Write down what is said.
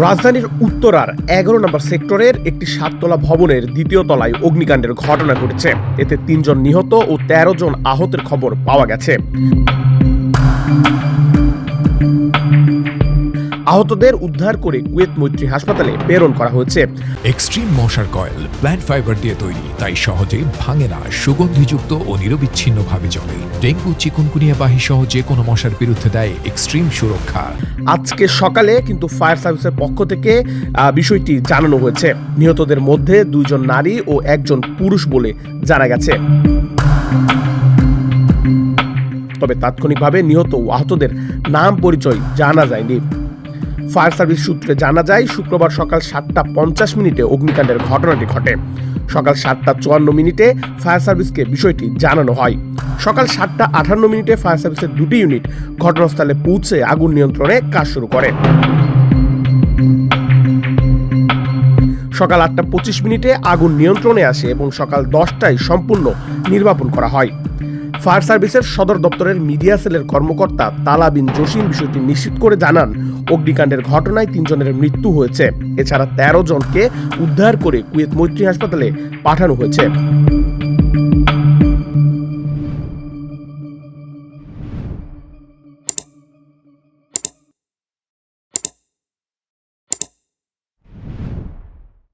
রাজধানীর উত্তরার ১১ নম্বর সেক্টরের একটি ৭ তলা ভবনের ২য় তলায় অগ্নিকাণ্ডের ঘটনা ঘটেছে। এতে ৩ জন নিহত ও ১৩ জন আহতের খবর পাওয়া গেছে। আহতদের উদ্ধার করে কুয়েত মৈত্রী হাসপাতালে প্রেরণ করা হয়েছে। এক্সট্রিম মশার কয়েল প্ল্যান্ট ফাইবার দিয়ে তৈরি, তাই সহজে ভাঙে না, সুগন্ধিযুক্ত ও নিরবিচ্ছিন্নভাবে জ্বলে। ডেঙ্গু, চিকুনগুনিয়া বাহি সহ যে কোনো মশার বিরুদ্ধে দেয় এক্সট্রিম সুরক্ষা। আজকে সকালে কিন্তু ফায়ার সার্ভিসের পক্ষ থেকে বিষয়টি জানানো হয়েছে। নিহতদের মধ্যে 2 জন নারী ও 1 জন পুরুষ বলে জানা গেছে। তবে তাৎক্ষণিকভাবে নিহত ও আহতদের নাম পরিচয় জানা যায়নি। ফায়ার সার্ভিস সূত্রে জানা যায়, শুক্রবার সকাল 7:50 অগ্নিকাণ্ডের ঘটনাটি ঘটে। সকাল 7:54 ফায়ার সার্ভিসকে বিষয়টি জানানো হয়। সকাল 7:58 ফায়ার সার্ভিসের 2টি ইউনিট ঘটনাস্থলে পৌঁছে আগুন নিয়ন্ত্রণে কাজ শুরু করে। সকাল 8:25 আগুন নিয়ন্ত্রণে আসে এবং সকাল 10টায় সম্পূর্ণ নির্বাপন করা হয়। ফায়ার সার্ভিসের সদর দপ্তরের মিডিয়া সেলের কর্মকর্তা তালা বিন জসিম বিষয়টি নিশ্চিত করে জানান, অগ্নিকাণ্ডের ঘটনায় 3 জনের মৃত্যু হয়েছে। এছাড়া 13 জনকে উদ্ধার করে কুয়েত মৈত্রী হাসপাতালে পাঠানো হয়েছে।